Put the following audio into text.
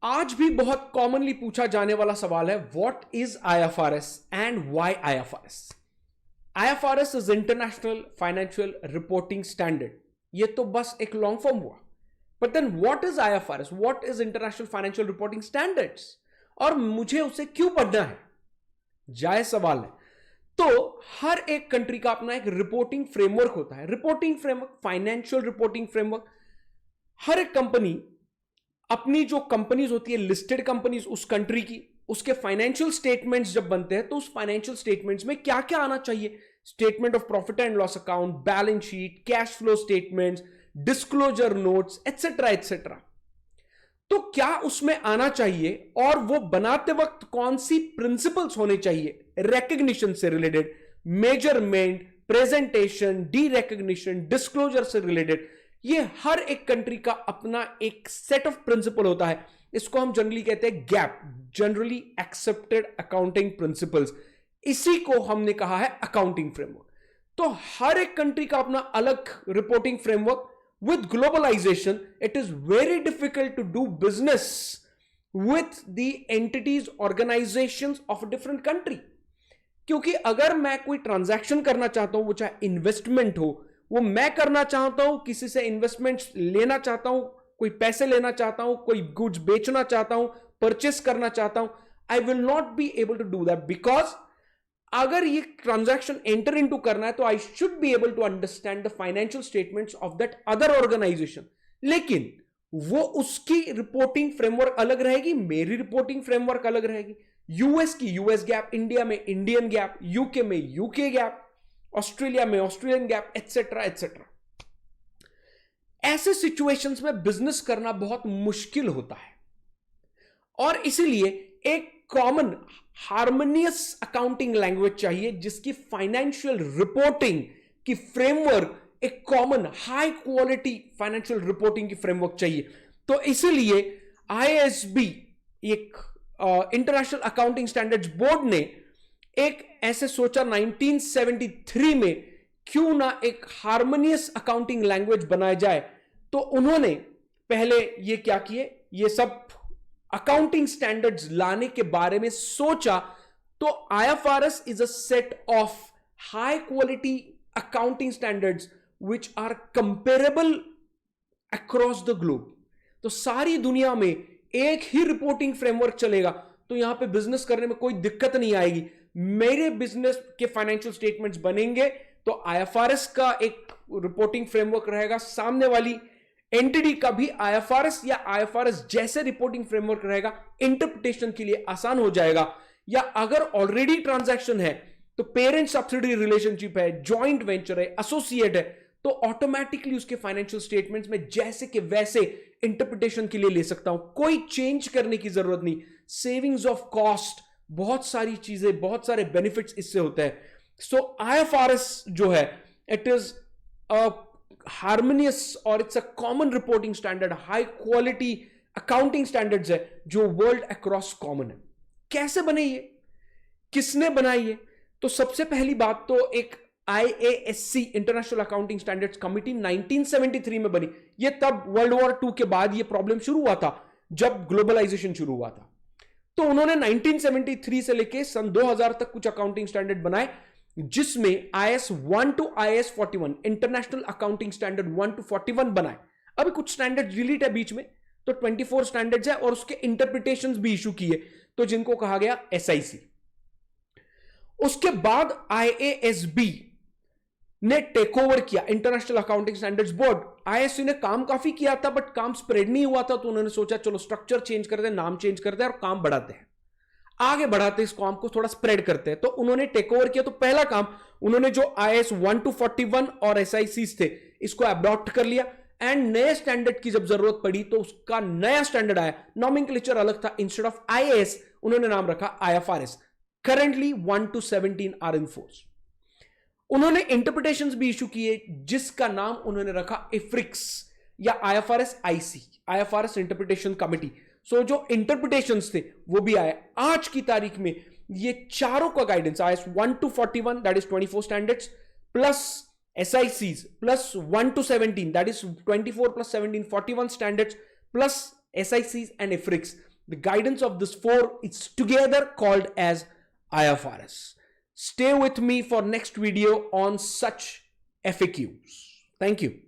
आज भी बहुत कॉमनली पूछा जाने वाला सवाल है, what is IFRS and why IFRS? IFRS is international financial reporting standard. ये तो बस एक लॉन्ग फॉर्म हुआ. But then what is IFRS? What is international financial reporting standards? और मुझे उसे क्यों पढ़ना है? जायज सवाल है. तो हर एक कंट्री का अपना एक रिपोर्टिंग फ्रेमवर्क होता है. Reporting framework, financial reporting framework. हर एक कंपनी अपनी जो कंपनीज होती है, लिस्टेड कंपनीज उस कंट्री की, उसके फाइनेंशियल स्टेटमेंट्स जब बनते हैं तो उस फाइनेंशियल स्टेटमेंट्स में क्या क्या आना चाहिए? Statement of profit and loss account, balance sheet, cash flow statements, disclosure notes, etcetera etcetera. तो क्या उसमें आना चाहिए और वो बनाते वक्त कौन सी प्रिंसिपल्स होने चाहिए? रिकग्निशन से related, measurement, presentation, D recognition, disclosure से रिलेटेड. ये हर एक कंट्री का अपना एक सेट ऑफ प्रिंसिपल होता है. इसको हम जनरली कहते हैं gap, generally accepted accounting principles. इसी को हमने कहा है अकाउंटिंग फ्रेमवर्क. तो हर एक कंट्री का अपना अलग reporting framework. With globalization, it is very difficult to do business with the entities, organizations of a different country. क्योंकि अगर मैं कोई ट्रांजैक्शन करना चाहता हूं, वो चाहे इन्वेस्टमेंट हो, वो मैं करना चाहता हूं, किसी से इन्वेस्टमेंट लेना चाहता हूं, कोई पैसे लेना चाहता हूं, कोई गुड्स बेचना चाहता हूं, परचेस करना चाहता हूं, I will not be able to do that. Because अगर ये ट्रांजैक्शन एंटर इनटू करना है तो I should be able to understand the financial statements of that other organisation. लेकिन वो उसकी रिपोर्टिंग फ्रेमवर्क अलग रहेगी, मेरी रिपोर्टिंग फ्रेमवर्क अलग रहेगी. यूएस की यूएस गैप, इंडिया में इंडियन गैप, यूके में यूके गैप, ऑस्ट्रेलिया में ऑस्ट्रेलियन गैप, एटसेट्रा एटसेट्रा. ऐसे सिचुएशंस में बिजनेस करना बहुत मुश्किल होता है और इसीलिए एक कॉमन हार्मोनियस अकाउंटिंग लैंग्वेज चाहिए जिसकी फाइनेंशियल रिपोर्टिंग की फ्रेमवर्क एक common high quality financial reporting की फ्रेमवर्क चाहिए. तो इसीलिए आईएसबी, एक इंटरनेशनल अकाउंटिंग स्टैंडर्ड्स बोर्ड ने एक ऐसे सोचा 1973 में, क्यों ना एक हार्मोनियस अकाउंटिंग लैंग्वेज बनाया जाए. तो उन्होंने पहले ये क्या किए, ये सब अकाउंटिंग स्टैंडर्ड्स लाने के बारे में सोचा. तो IFRS is a set of high quality accounting standards which are comparable across the globe. तो सारी दुनिया में एक ही रिपोर्टिंग फ्रेमवर्क चलेगा, तो यहां पे बिजनेस करने में कोई दिक्कत नहीं आएगी. मेरे बिजनेस के फाइनेंशियल स्टेटमेंट्स बनेंगे तो आईएफआरएस का एक रिपोर्टिंग फ्रेमवर्क रहेगा, सामने वाली एंटिटी का भी आईएफआरएस या आईएफआरएस जैसे रिपोर्टिंग फ्रेमवर्क रहेगा. इंटरप्रिटेशन के लिए आसान हो जाएगा. या अगर ऑलरेडी ट्रांजैक्शन है तो पेरेंट सब्सिडी रिलेशनशिप है, जॉइंट वेंचर है, एसोसिएट है, तो ऑटोमेटिकली उसके फाइनेंशियल स्टेटमेंट्स में जैसे के वैसे इंटरप्रिटेशन के लिए ले सकता हूं. कोई चेंज करने की जरूरत नहीं. सेविंग्स ऑफ कॉस्ट, बहुत सारी चीजें, बहुत सारे बेनिफिट्स इससे होते हैं. सो आईएफआरएस जो है, इट इज अ हार्मोनियस और it's a common reporting standard, high quality accounting standards है जो वर्ल्ड अक्रॉस कॉमन है. कैसे बने ये, किसने बनाई ये? तो सबसे पहली बात तो एक आईएएससी, इंटरनेशनल अकाउंटिंग स्टैंडर्ड्स कमिटी 1973 में बनी. ये तब वर्ल्ड वॉर 2 के बाद ये प्रॉब्लम शुरू हुआ था, जब ग्लोबलाइजेशन शुरू हुआ था. तो उन्होंने 1973 से लेके सन 2000 तक कुछ अकाउंटिंग स्टैंडर्ड बनाए, जिसमें IAS 1 to IAS 41, international accounting standard 1 to 41 बनाए. अभी कुछ स्टैंडर्ड डिलीट है बीच में, तो 24 स्टैंडर्ड्स है और उसके इंटरप्रिटेशंस भी इशू किए, तो जिनको कहा गया SIC. उसके बाद IASB ने टेक ओवर किया, international accounting standards board. IASC ने काम काफी किया था बट काम स्प्रेड नहीं हुआ था, तो उन्होंने सोचा चलो स्ट्रक्चर चेंज करते हैं, नाम चेंज करते हैं और काम बढ़ाते हैं, आगे बढ़ाते इस काम को, थोड़ा स्प्रेड करते हैं. तो उन्होंने टेक ओवर किया. तो पहला काम उन्होंने जो IAS 1 to 41 और SICs थे, इसको अडॉप्ट कर लिया. एंड नए स्टैंडर्ड की जब जरूरत पड़ी तो उसका नया स्टैंडर्ड आया, नॉमेनक्लेचर अलग था. इंस्टेड ऑफ IAS उन्होंने नाम रखा IFRS. Currently 1 to 17 are in force. उन्होंने इंटरप्रिटेशंस भी इशू किए, जिसका नाम उन्होंने रखा इफ्रिक्स या IFRS IC, IFRS interpretation committee. So जो इंटरप्रिटेशंस थे वो भी आए. आज की तारीख में ये चारों का guidance, IAS 1 to 41 that is 24 standards, plus SICs, plus 1 to 17 that is 24 plus 17 41 standards, plus SICs and IFRICs, The guidance of this four is together called as IFRS. Stay with me for next video on such FAQs. Thank you.